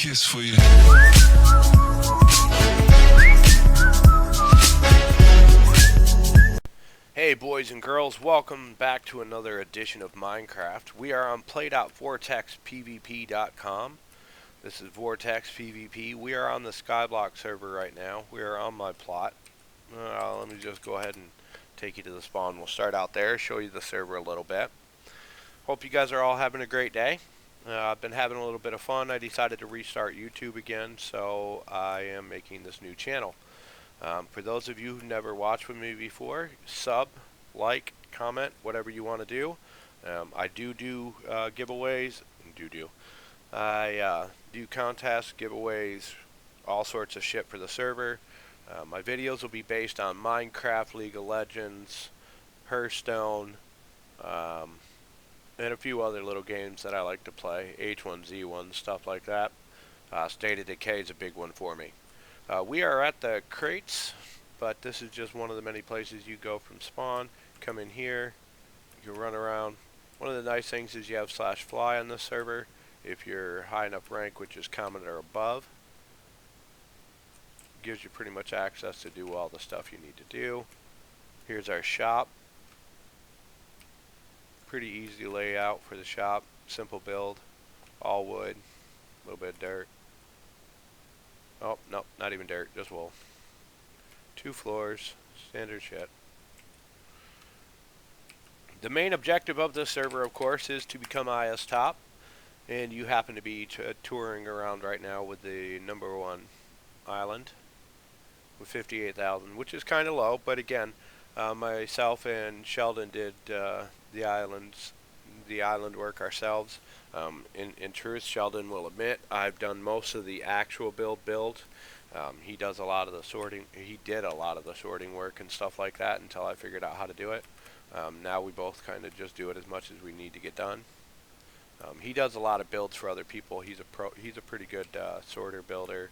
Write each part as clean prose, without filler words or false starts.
kiss for you. Hey boys and girls, welcome back to another edition of Minecraft. We are on play.vortexpvp.com. This is Vortex PvP. We are on the Skyblock server right now. We are on my plot. Let me just go ahead and take you to the spawn. We'll start out there, show you the server a little bit. Hope you guys are all having a great day. I've been having a little bit of fun. I decided to restart YouTube again, so I am making this new channel. For those of you who never watched with me before, sub, like, comment, whatever you want to do. I do giveaways. I do contests, giveaways, all sorts of shit for the server. My videos will be based on Minecraft, League of Legends, Hearthstone, and a few other little games that I like to play, H1Z1, stuff like that. State of Decay is a big one for me. We are at the crates, but this is just one of the many places you go from spawn. Come in here, you can run around. One of the nice things is you have /fly on this server if you're high enough rank, which is common or above. Gives you pretty much access to do all the stuff you need to do. Here's our shop. Pretty easy layout for the shop. Simple build. All wood. A little bit of dirt. Oh, no, not even dirt. Just wool. 2 floors. Standard shit. The main objective of this server, of course, is to become IS top. And you happen to be touring around right now with the #1 island. With 58,000, which is kind of low. But again, myself and Sheldon did the island work ourselves. In truth, Sheldon will admit I've done most of the actual build. He does a lot of the sorting. He did a lot of the sorting work and stuff like that until I figured out how to do it. Now we both kind of just do it as much as we need to get done. He does a lot of builds for other people. He's a pro. He's a pretty good sorter builder,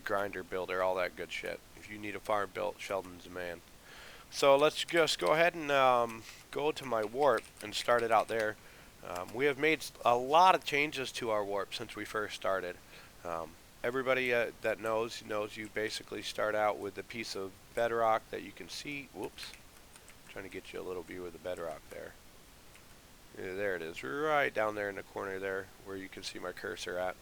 grinder builder, all that good shit. If you need a farm built, Sheldon's the man. So let's just go ahead and go to my warp and start it out there. We have made a lot of changes to our warp since we first started. Everybody that knows you basically start out with a piece of bedrock that you can see. Whoops. Trying to get you a little view of the bedrock there. Yeah, there it is, right down there in the corner there where you can see my cursor at.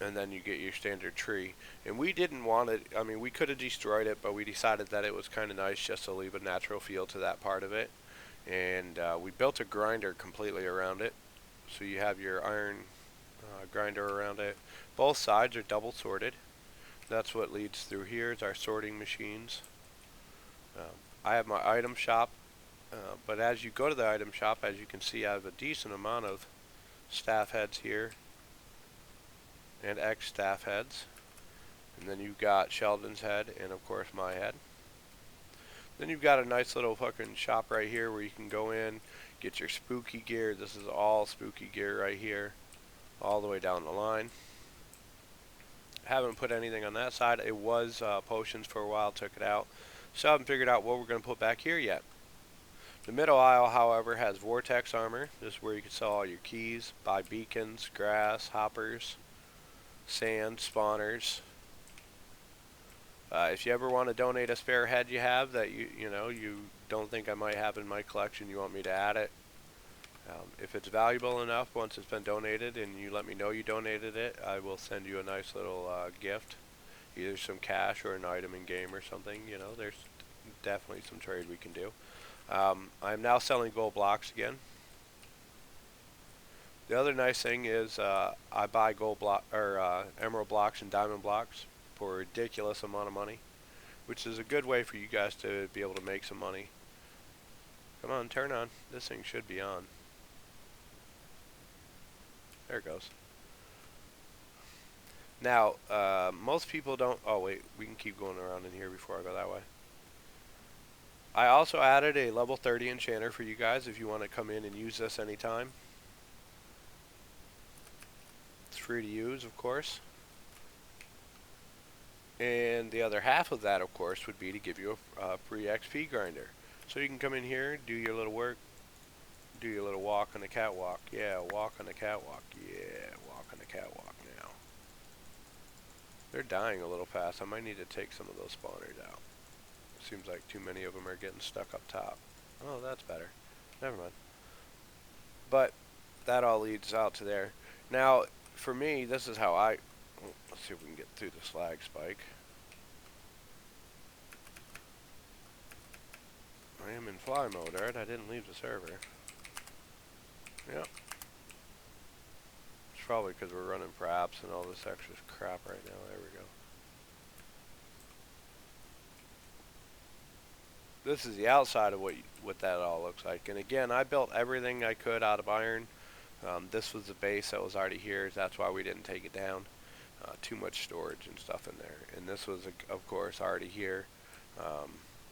And then you get your standard tree. And we didn't want it, I mean, we could have destroyed it, but we decided that it was kind of nice just to leave a natural feel to that part of it. And we built a grinder completely around it. So you have your iron grinder around it. Both sides are double sorted. That's what leads through here is our sorting machines. I have my item shop. But as you go to the item shop, as you can see, I have a decent amount of staff heads here. And X staff heads. And then you've got Sheldon's head and of course my head. Then you've got a nice little fucking shop right here where you can go in, get your spooky gear. This is all spooky gear right here, all the way down the line. Haven't put anything on that side. It was potions for a while, took it out. So I haven't figured out what we're going to put back here yet. The middle aisle, however, has vortex armor. This is where you can sell all your keys, buy beacons, grass, hoppers, sand, spawners. If you ever want to donate a spare head you have that you don't think I might have in my collection, you want me to add it. If it's valuable enough, once it's been donated and you let me know you donated it, I will send you a nice little gift, either some cash or an item in game or something. You know, there's definitely some trade we can do. I'm now selling gold blocks again. The other nice thing is I buy gold block or emerald blocks and diamond blocks for a ridiculous amount of money, which is a good way for you guys to be able to make some money. Come on, turn on. This thing should be on. There it goes. Now, most people don't... Oh, wait. We can keep going around in here before I go that way. I also added a level 30 enchanter for you guys if you want to come in and use this anytime. It's free to use, of course. And the other half of that, of course, would be to give you a free XP grinder. So you can come in here, do your little work, do your little walk on the catwalk. Yeah, walk on the catwalk. Yeah. catwalk now. They're dying a little fast. I might need to take some of those spawners out. Seems like too many of them are getting stuck up top. Oh, that's better. Never mind. But that all leads out to there. Now, for me, this is how I... Let's see if we can get through the slag spike. I am in fly mode, right? I didn't leave the server. Yep. It's probably because we're running props and all this extra crap right now. There we go. This is the outside of what that all looks like. And again, I built everything I could out of iron. This was the base that was already here. That's why we didn't take it down. Too much storage and stuff in there. And this was, of course, already here.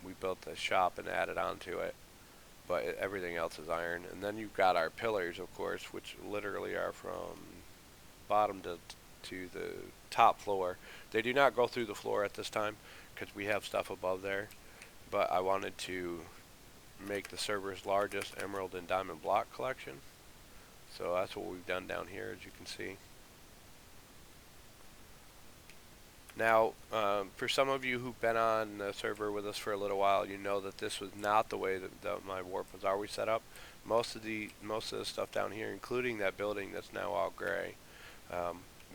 We built the shop and added onto it. But everything else is iron. And then you've got our pillars, of course, which literally are from bottom to the top floor. They do not go through the floor at this time because we have stuff above there. But I wanted to make the server's largest emerald and diamond block collection. So that's what we've done down here, as you can see. Now, for some of you who've been on the server with us for a little while, you know that this was not the way that my warp was always set up. Most of the stuff down here, including that building that's now all gray,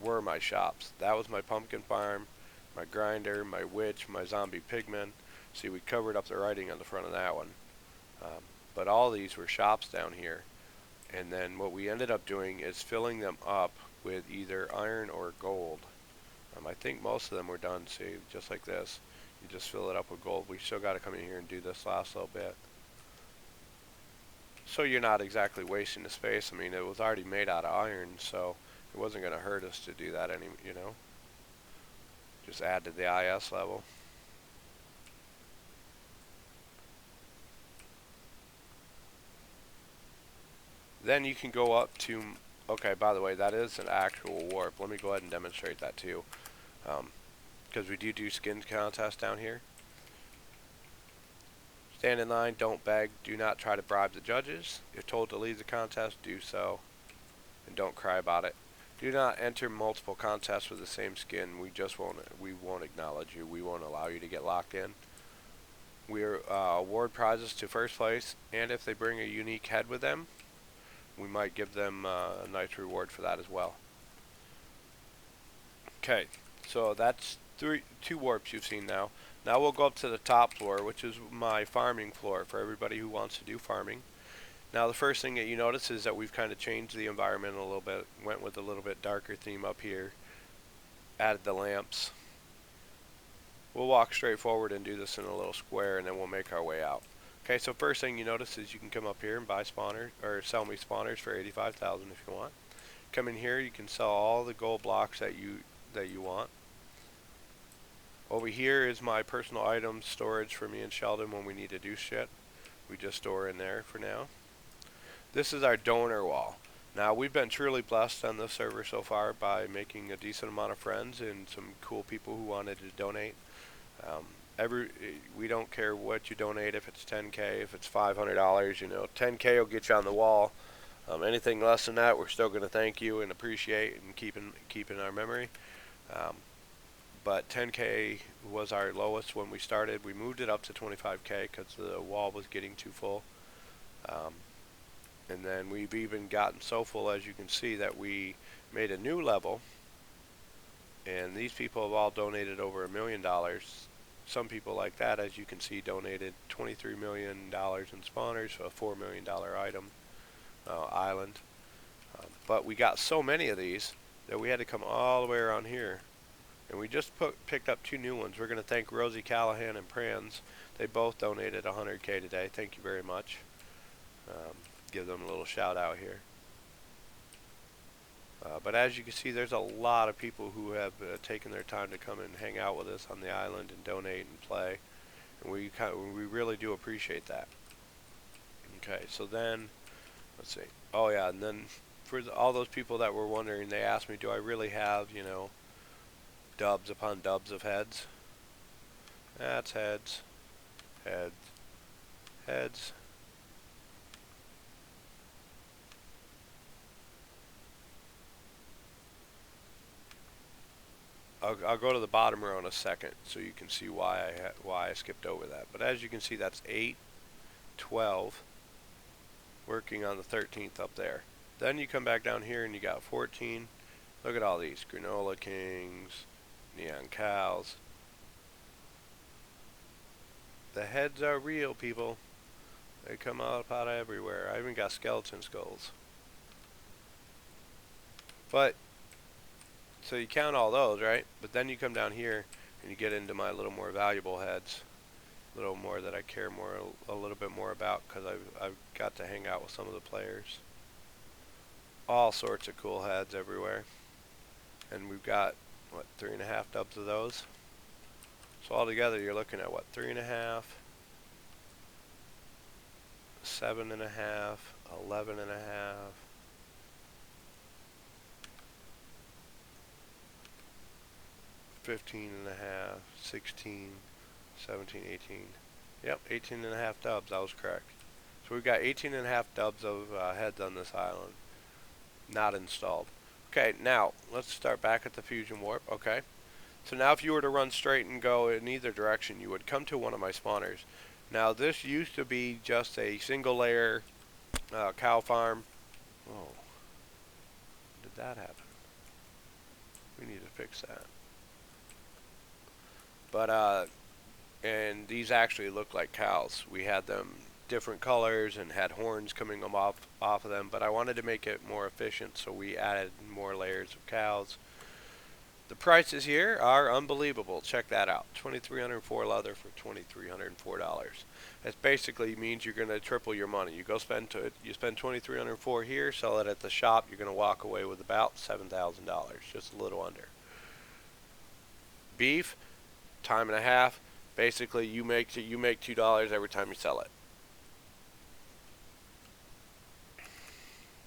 were my shops. That was my pumpkin farm, my grinder, my witch, my zombie pigman. See, we covered up the writing on the front of that one. But all these were shops down here. And then what we ended up doing is filling them up with either iron or gold. I think most of them were done, see, just like this. You just fill it up with gold. We still got to come in here and do this last little bit. So you're not exactly wasting the space. I mean, it was already made out of iron, so it wasn't going to hurt us to do that you know. Just add to the IS level. Then you can go up to, okay, by the way, that is an actual warp. Let me go ahead and demonstrate that too. Because we do skin contests down here. Stand in line, don't beg, do not try to bribe the judges. If told to leave the contest, do so. And don't cry about it. Do not enter multiple contests with the same skin. We won't acknowledge you. We won't allow you to get locked in. We award prizes to first place, and if they bring a unique head with them, we might give them a nice reward for that as well. Okay, so that's two warps you've seen now. Now we'll go up to the top floor, which is my farming floor for everybody who wants to do farming. Now the first thing that you notice is that we've kind of changed the environment a little bit, went with a little bit darker theme up here, added the lamps. We'll walk straight forward and do this in a little square, and then we'll make our way out. Okay, so first thing you notice is you can come up here and buy spawners, or sell me spawners for 85,000 if you want. Come in here, you can sell all the gold blocks that you want. Over here is my personal items storage for me and Sheldon when we need to do shit. We just store in there for now. This is our donor wall. Now we've been truly blessed on this server so far by making a decent amount of friends and some cool people who wanted to donate. We don't care what you donate, if it's 10K, if it's $500, you know, 10K will get you on the wall. Anything less than that, we're still going to thank you and appreciate and keep in our memory. But 10K was our lowest when we started. We moved it up to 25K because the wall was getting too full. And then we've even gotten so full, as you can see, that we made a new level. And these people have all donated over $1 million. Some people like that, as you can see, donated $23 million in spawners for a $4 million island. But we got so many of these that we had to come all the way around here. And we just picked up two new ones. We're going to thank Rosie Callahan and Prans. They both donated 100K today. Thank you very much. Give them a little shout out here. But as you can see, there's a lot of people who have taken their time to come and hang out with us on the island and donate and play, and we really do appreciate that. Okay, so then let's see. Oh yeah, and then for all those people that were wondering, they asked me, do I really have, you know, dubs upon dubs of heads? That's heads, heads, heads. I'll go to the bottom row in a second so you can see why I skipped over that. But as you can see, that's 8, 12, working on the 13th up there. Then you come back down here and you got 14. Look at all these. Granola Kings, Neon Cows. The heads are real, people. They come up out of everywhere. I even got skeleton skulls. But, so you count all those, right? But then you come down here and you get into my little more valuable heads. A little more that I care a little bit more about, because I've got to hang out with some of the players. All sorts of cool heads everywhere. And we've got, what, 3.5 dubs of those? So altogether you're looking at, what, 3.5, 7.5, 11.5, 15.5, 16, 17, 18. Yep, 18.5 dubs. I was correct. So we've got 18.5 dubs of heads on this island, not installed. Okay, now let's start back at the fusion warp. Okay, so now if you were to run straight and go in either direction, you would come to one of my spawners. Now this used to be just a single layer cow farm. Oh, when did that happen? We need to fix that. But and these actually look like cows. We had them different colors and had horns coming off of them, but I wanted to make it more efficient, so we added more layers of cows. The prices here are unbelievable. Check that out. 2,304 leather for $2,304. That basically means you're going to triple your money. You spend 2,304 here, sell it at the shop, you're going to walk away with about $7,000, just a little under. Beef, time and a half. Basically, you make $2 every time you sell it.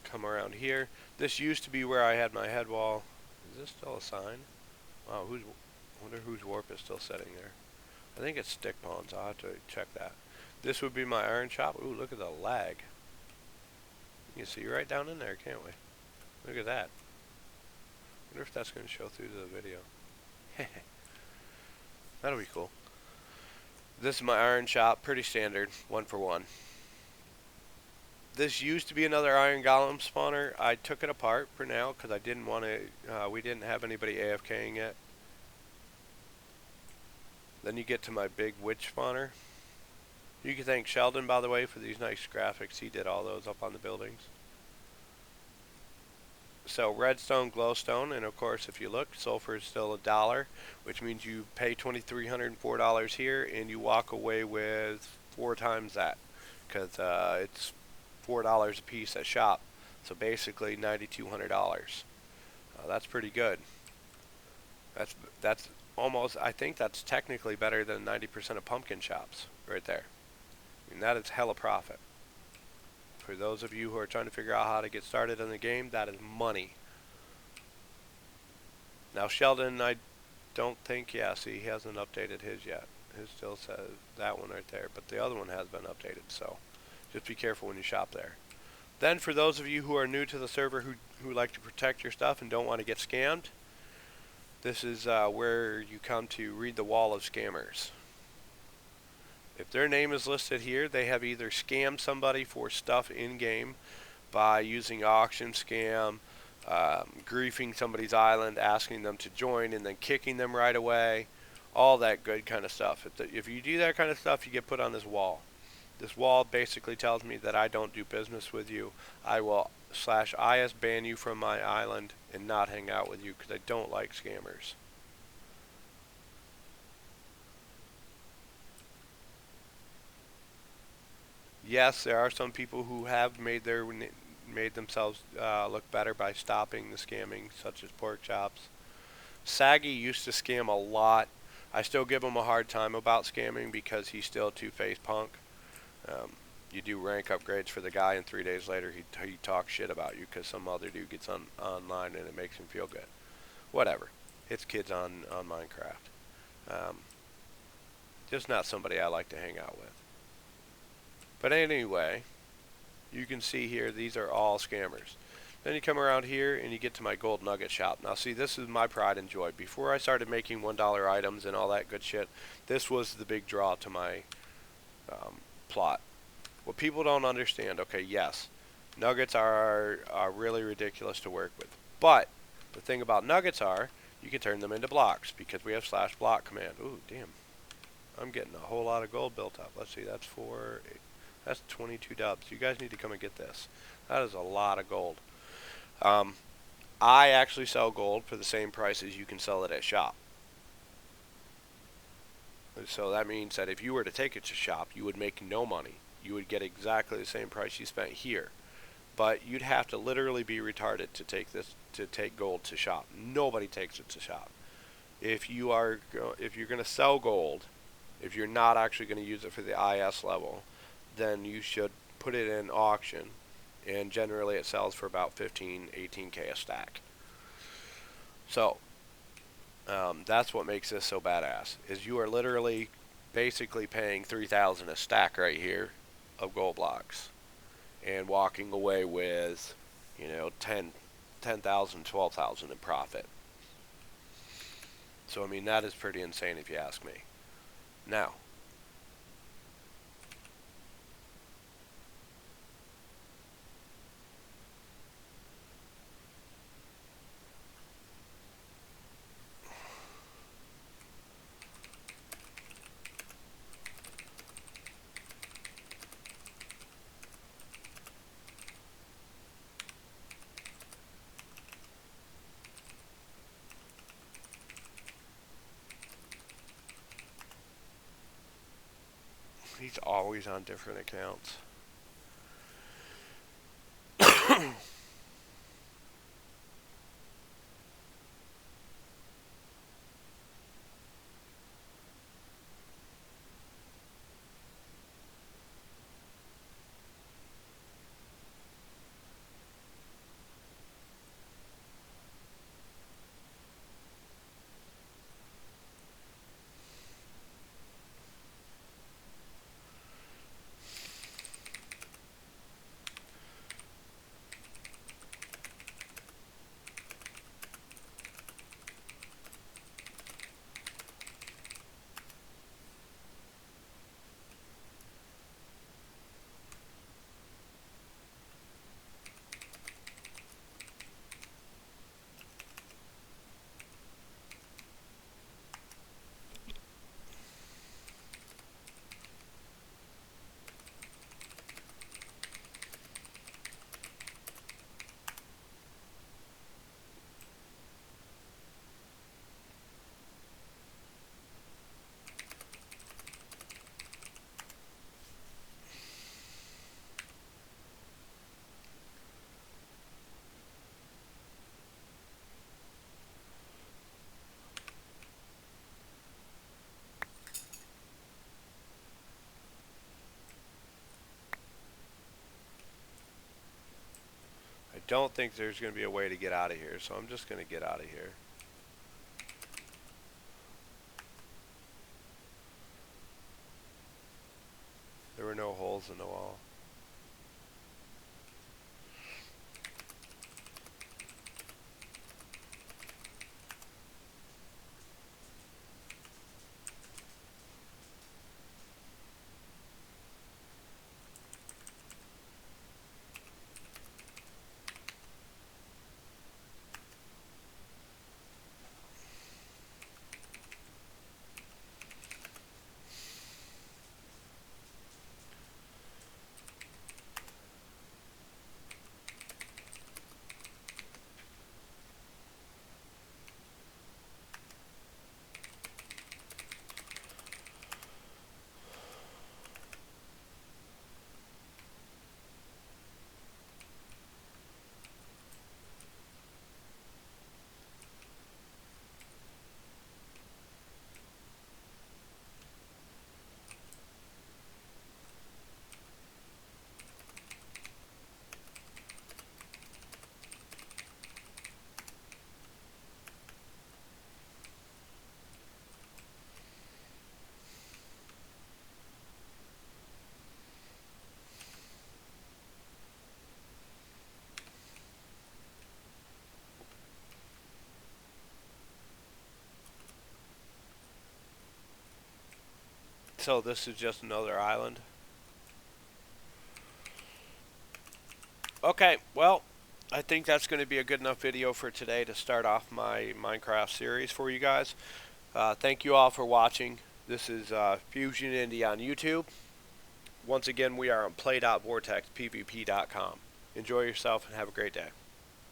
Come around here. This used to be where I had my head wall. Is this still a sign? Wow, wonder whose warp is still sitting there. I think it's stick pawns. I'll have to check that. This would be my iron shop. Ooh, look at the lag. You can see right down in there, can't we? Look at that. Wonder if that's going to show through to the video. That'll be cool. This is my iron shop, pretty standard, 1 for 1. This used to be another iron golem spawner. I took it apart for now because I didn't want to. We didn't have anybody AFKing it. Then you get to my big witch spawner. You can thank Sheldon, by the way, for these nice graphics. He did all those up on the buildings. So redstone, glowstone, and of course, if you look, sulfur is still $1, which means you pay $2,304 here, and you walk away with 4 times that, because it's $4 a piece at shop. So basically, $9,200. That's pretty good. That's almost. I think that's technically better than 90% of pumpkin shops right there. I mean, that is hella profit. For those of you who are trying to figure out how to get started in the game, that is money. Now Sheldon, I don't think, yeah, see, he hasn't updated his yet. His still says that one right there, but the other one has been updated, so just be careful when you shop there. Then for those of you who are new to the server who like to protect your stuff and don't want to get scammed, this is where you come to read the wall of scammers. If their name is listed here, they have either scammed somebody for stuff in-game by using auction scam, griefing somebody's island, asking them to join, and then kicking them right away, all that good kind of stuff. If you do that kind of stuff, you get put on this wall. This wall basically tells me that I don't do business with you. I will /IS ban you from my island and not hang out with you because I don't like scammers. Yes, there are some people who have made themselves look better by stopping the scamming, such as pork chops. Saggy used to scam a lot. I still give him a hard time about scamming because he's still a two-faced punk. You do rank upgrades for the guy, and 3 days later he talks shit about you because some other dude gets online and it makes him feel good. Whatever. It's kids on Minecraft. Just not somebody I like to hang out with. But anyway, you can see here these are all scammers. Then you come around here and you get to my gold nugget shop. Now see, this is my pride and joy. Before I started making $1 items and all that good shit, this was the big draw to my plot. What people don't understand, okay, yes, nuggets are really ridiculous to work with. But the thing about nuggets are, you can turn them into blocks because we have slash block command. Ooh, damn. I'm getting a whole lot of gold built up. Let's see, that's 4, 8, that's 22 dubs. You guys need to come and get this. That is a lot of gold. I actually sell gold for the same price as you can sell it at shop. So that means that if you were to take it to shop, you would make no money. You would get exactly the same price you spent here. But you'd have to literally be retarded to take gold to shop. Nobody takes it to shop. If you're going to sell gold, if you're not actually going to use it for the IS level, then you should put it in auction, and generally it sells for about 15, 18k a stack. So that's what makes this so badass, is you are literally basically paying 3,000 a stack right here of gold blocks and walking away with, 10,000, 12,000 in profit. So I mean, that is pretty insane if you ask me. Now, he's always on different accounts. I don't think there's going to be a way to get out of here, so I'm just going to get out of here. There were no holes in the wall. So this is just another island. Okay, well, I think that's going to be a good enough video for today to start off my Minecraft series for you guys. Thank you all for watching. This is Fusion Indie on YouTube. Once again, we are on play.vortexpvp.com. Enjoy yourself and have a great day.